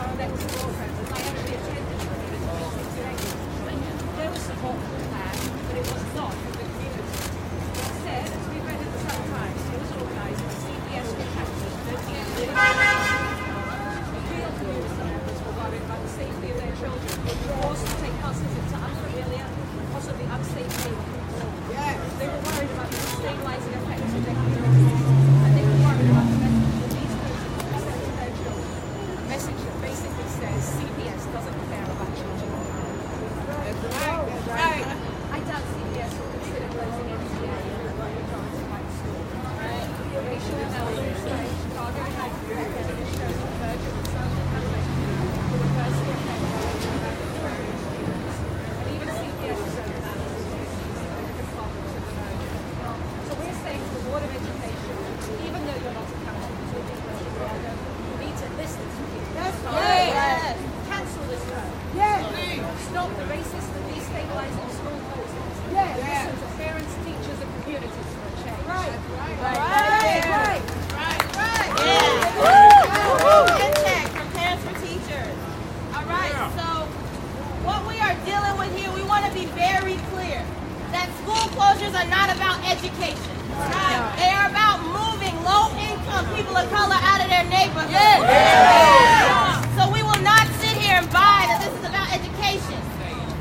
our next door friends, I actually attended the community meetings in Englewood. There was support for the plan, but it was not from the community. Instead, as we read in the Sun Times, it was organised by CPS contractors working at the real community members were worried about the safety of their children, who were forced to take buses into unfamiliar, possibly unsafe neighborhoods. They were worried about the destabilizing effects of their community, and they were worried about the message that these persons were sending their children. A message that basically says CPS doesn't care about children. That's right. I doubt CPS will consider closing NCA if it were a majority white school. Racial analysis by Chicago High School has shown the virgin and social collaboration for the first year and even CPS has shown analysis of the components of the virgin. So we're saying to the Board of Education, even though you're not accountable to the Chicago, you need to listen to people. Yes. Cancel this vote. Yes. Stop the racist and destabilizing school closings. Yes. Listen to parents, teachers, and communities for a change. Right. Check from parents for teachers. All right, so what we are dealing with here, we want to be very clear that school closures are not about education. They are about moving low-income people of color out of their neighborhoods. So we will not sit here and buy that this is about education.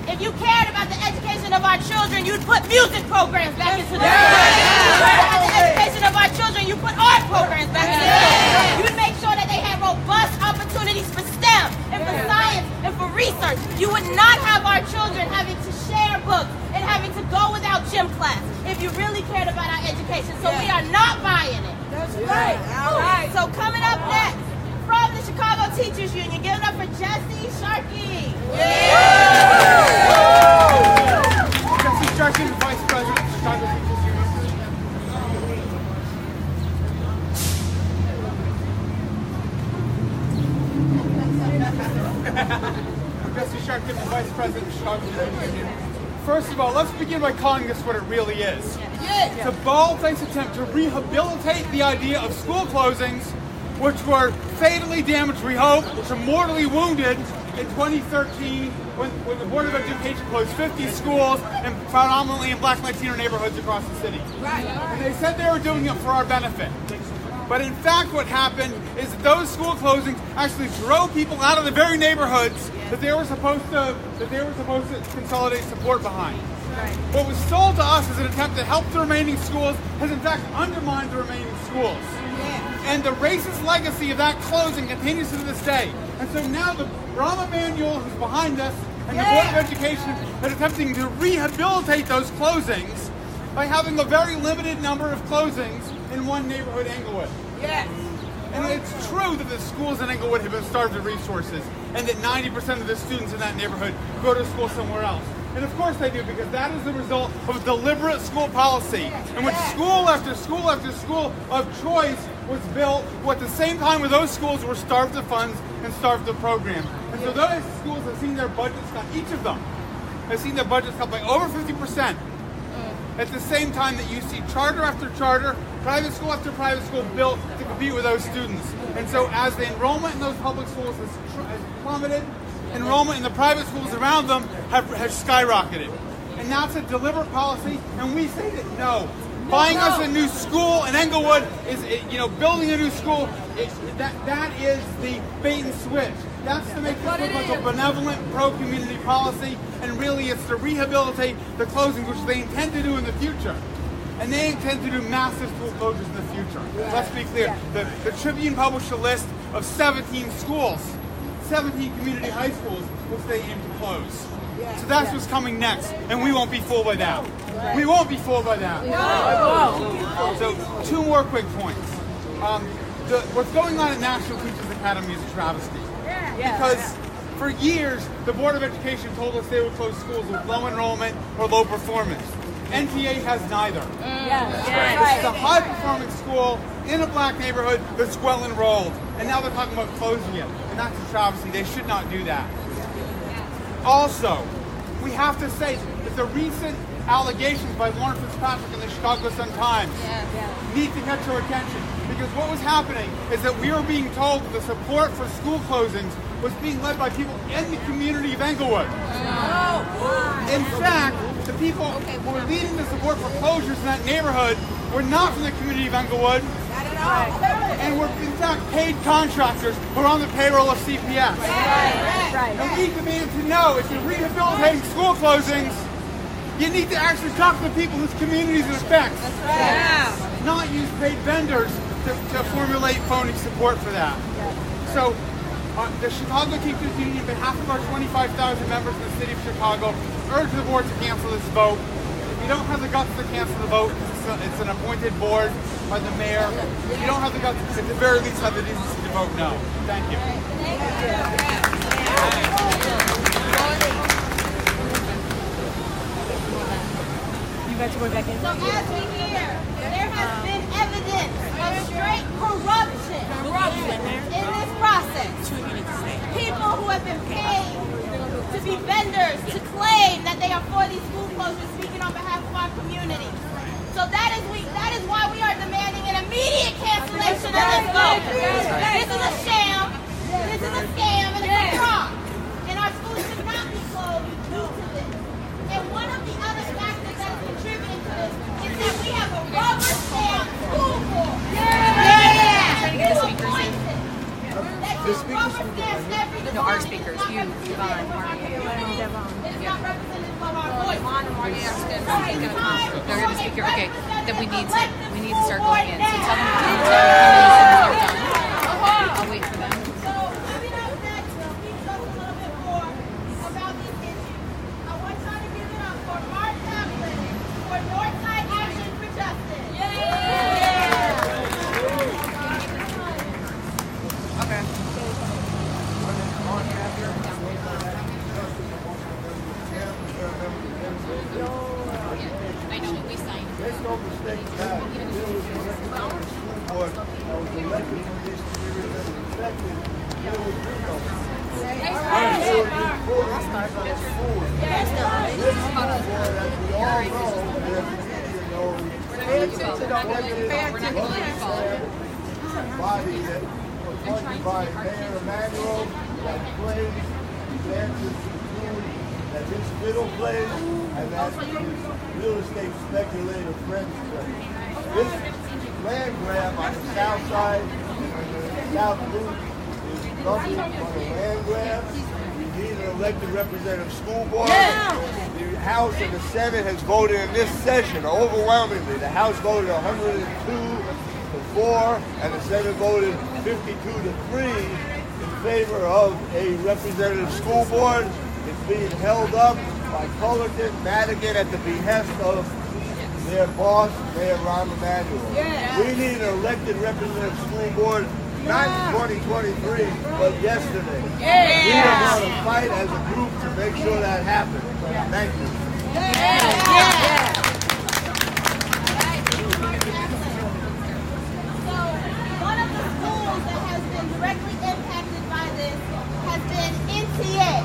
If you cared about the education of our children, you'd put music programs back into the school. If you cared about the education of our children, you put art programs back into the school. You'd make sure that they had robust opportunities for STEM and for science and for research. You would not have our children having to share books and having to go without gym class if you really cared about our education. So we are not buying it. That's right. All right. So coming up next, from the Chicago Teachers Union, give it up for Jesse Sharkey. Jesse Sharkey, the Vice President of the Chicago Teachers Union. I'm Jesse Sharkey, the Vice President of the Chicago Teachers Union. First of all, let's begin by calling this what it really is. It's a bald-faced attempt to rehabilitate the idea of school closings, which were fatally damaged, we hope, to mortally wounded in 2013 when the Board of Education closed 50 schools, and predominantly in Black and Latino neighborhoods across the city. And they said they were doing it for our benefit. But in fact what happened is that those school closings actually drove people out of the very neighborhoods that they were supposed to consolidate support behind. What was sold to us as an attempt to help the remaining schools has in fact undermined the remaining schools. And the racist legacy of that closing continues to this day. And so now the Rahm Emanuel, who's behind us, and the Board of Education are attempting to rehabilitate those closings by having a very limited number of closings in one neighborhood, Englewood. And it's true that the schools in Englewood have been starved of resources, and that 90% of the students in that neighborhood go to school somewhere else. And of course they do, because that is the result of a deliberate school policy in which school after school after school of choice was built, at the same time when those schools were starved of funds and starved of programs. And so those schools have seen their budgets cut, each of them has seen their budgets cut by over 50%. At the same time that you see charter after charter, private school after private school built to compete with those students. And so as the enrollment in those public schools has plummeted, enrollment in the private schools around them has skyrocketed. And that's a deliberate policy, and we say that no. Buying us a new school in Englewood is, building a new school, that is the bait and switch. That's to make this look like a benevolent pro-community policy, and really it's to rehabilitate the closings, which they intend to do in the future. And they intend to do massive school closures in the future. Let's be clear. The Tribune published a list of 17 schools, 17 community high schools, which they aim to close. So that's what's coming next, and we won't be fooled by that. We won't be fooled by that. So, two more quick points. What's going on at National Teachers Academy is a travesty. Because for years, the Board of Education told us they would close schools with low enrollment or low performance. NTA has neither. It's a high-performing school in a black neighborhood that's well enrolled, and now they're talking about closing it, and that's a travesty. They should not do that. Also, we have to say that the recent allegations by Lawrence Fitzpatrick in the Chicago Sun-Times need to catch our attention, because what was happening is that we were being told that the support for school closings was being led by people in the community of Englewood. In fact, the people who were leading the support for closures in that neighborhood were not from the community of Englewood, and were in fact paid contractors who are on the payroll of CPS. And we demand to know, if you're rehabilitating school closings, you need to actually talk to the people whose communities it affects. Not use paid vendors to formulate phony support for that. So, the Chicago Teachers Union, on behalf of our 25,000 members in the city of Chicago, urge the board to cancel this vote. If you don't have the guts to cancel the vote, it's an appointed board by the mayor. If you don't have the guts, at the very least, have the decency to vote no. Thank you. So as we hear, there has been evidence of straight corruption in this process. People who have been paid to be vendors, to claim that they are for these school closures, speaking on behalf of our community. So that is why we are demanding an immediate cancellation of this vote. This is a sham, this is a scam, and it's a fraud. And our schools should not be closed due to this. And one of the other factors that is contributing to this is that we have a rubber stamp school board. No, our speakers, you, Devon, It's not representative of our voice. they're going to speak here. Okay, then we need to start going in. So tell them to come in. I'll wait for them. So, coming up next, we'll speak just a little bit more about these issues. I want y'all to give it up for Mark Kaplan for Northside Action for Justice. Okay. I know, we signed. There's no mistake about it. There was a representative school board that was elected from this community that was affected. There was no. This school board, as we all know, there's media knows, pay attention to the body that was appointed by Mayor Emanuel that plays dances include that this fiddle plays and that real estate speculator friends play. This land grab on the south side and the south loop is nothing but a land grab. We need an elected representative school board. The House and the Senate has voted in this session overwhelmingly. The House voted 102 to 4 and the Senate voted 52 to 3 in favor of a representative school board. It's being held up by Fullerton, Madigan at the behest of their boss, Mayor Rahm Emanuel. We need an elected representative school board, not in 2023, but yesterday. We are going to fight as a group to make sure that happens. Thank you. So, one of the schools that has been directly impacted by this has been NTA,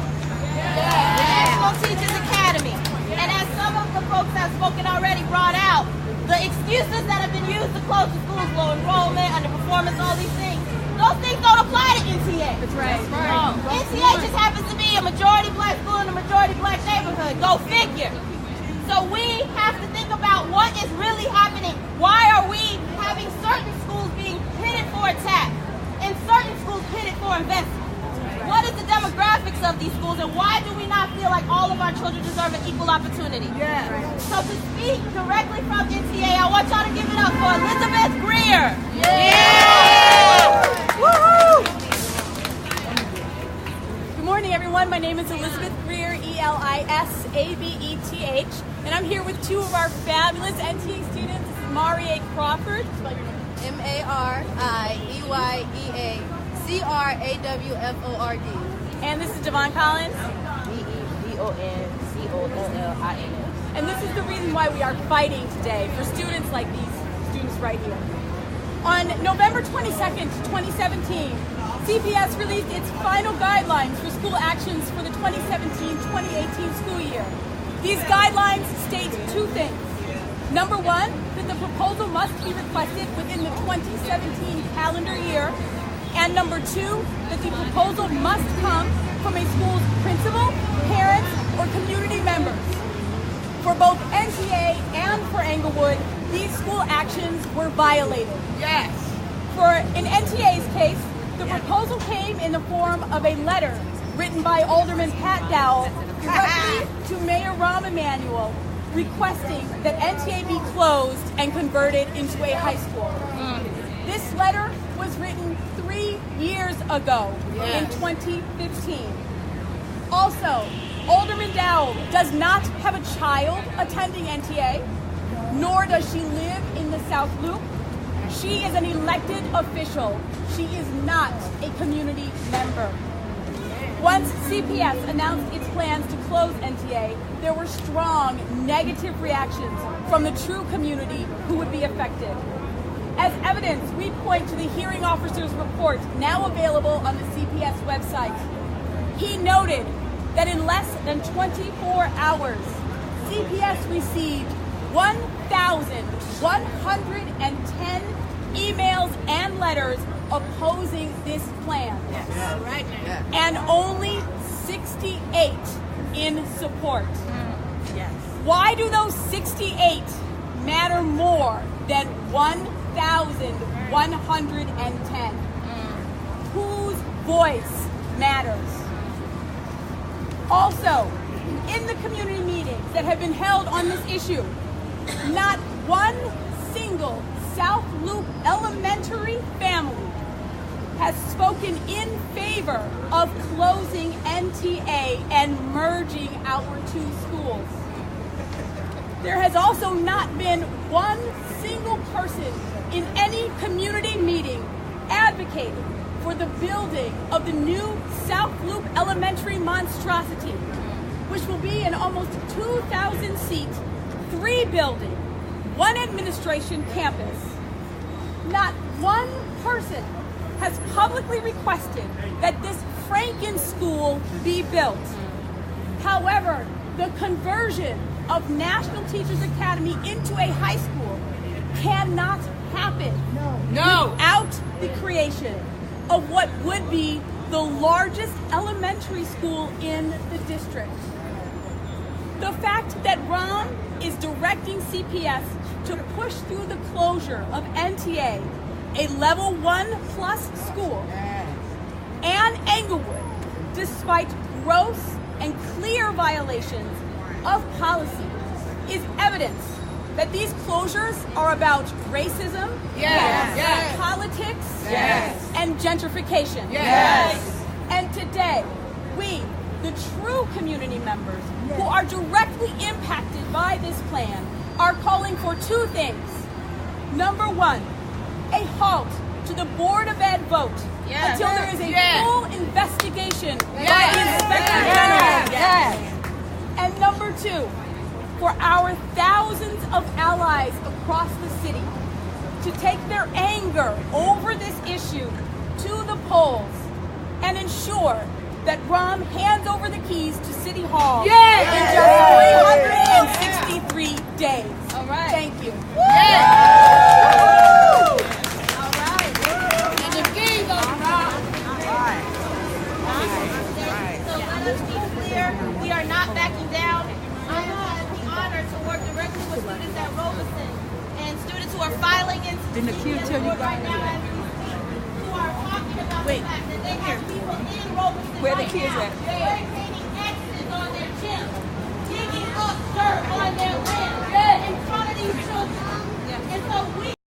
the National Teachers Academy. And as some of the folks that have spoken already brought out, the excuses that have been used to close the schools, low enrollment, underperformance, all these things, those things don't apply to NTA. That's right. NTA just happens to be a majority black school in a majority black neighborhood. Go figure. So we have to think about what is really happening. Why are we having certain schools being pitted for attack and certain schools pitted for investment? What is the demographics of these schools and why do we not feel like all of our children deserve an equal opportunity? So to speak directly from NTA, I want y'all to give it up for Elizabeth Greer. Woohoo! Good morning, everyone. My name is Elizabeth Greer, Elisabeth, and I'm here with two of our fabulous NTA students. This is Marie Crawford. MARIEA CRAWFORD. And this is Devon Collins. DEVONCOLLINS. And this is the reason why we are fighting today for students like these students right here. On November 22nd, 2017, CPS released its final guidelines for school actions for the 2017-2018 school year. These guidelines state two things. Number one, that the proposal must be requested within the 2017 calendar year. And number two, that the proposal must come from a school's principal, parents, or community members. For both NTA and for Englewood, these school actions were violated. Yes. In NTA's case, the proposal came in the form of a letter written by Alderman Pat Dowell directly to Mayor Rahm Emanuel requesting that NTA be closed and converted into a high school. This letter was written 3 years ago in 2015. Also, Alderman Dowell does not have a child attending NTA, nor does she live in the South Loop. She is an elected official. She is not a community member. Once CPS announced its plans to close NTA, there were strong negative reactions from the true community who would be affected. As evidence, we point to the hearing officer's report now available on the CPS website. He noted that in less than 24 hours, CPS received 1,110 emails and letters opposing this plan. Yes. Right. And only 68 in support. Yes. Why do those 68 matter more than 1,110? Whose voice matters? Also, in the community meetings that have been held on this issue, not one single South Loop elementary family has spoken in favor of closing NTA and merging our two schools. There has also not been one single person in any community meeting advocating for the building of the new South Loop Elementary monstrosity, which will be an almost 2,000-seat, 3-building, 1 administration campus. Not one person has publicly requested that this Franken school be built. However, the conversion of National Teachers Academy into a high school cannot happen without the creation of what would be the largest elementary school in the district. The fact that Rahm is directing CPS to push through the closure of NTA, a level 1+ school, and Englewood, despite gross and clear violations of policy, is evidence that these closures are about racism, politics, and gentrification. And today, we, the true community members who are directly impacted by this plan, are calling for 2 things. Number 1, a halt to the Board of Ed vote until there is a full investigation by the Inspector General. And number 2, for our thousands of allies across the city to take their anger over this issue to the polls and ensure that Rahm hands over the keys to City Hall in just 363 days. All right. Thank you. We are not backing down. I have the honor to work directly with students at Robeson and students who are filing in right now as we speak, who are talking about the fact that they have people in Robeson Where the right kids now at? barricading X's on their gym, digging up dirt on their land in front of these children. And so we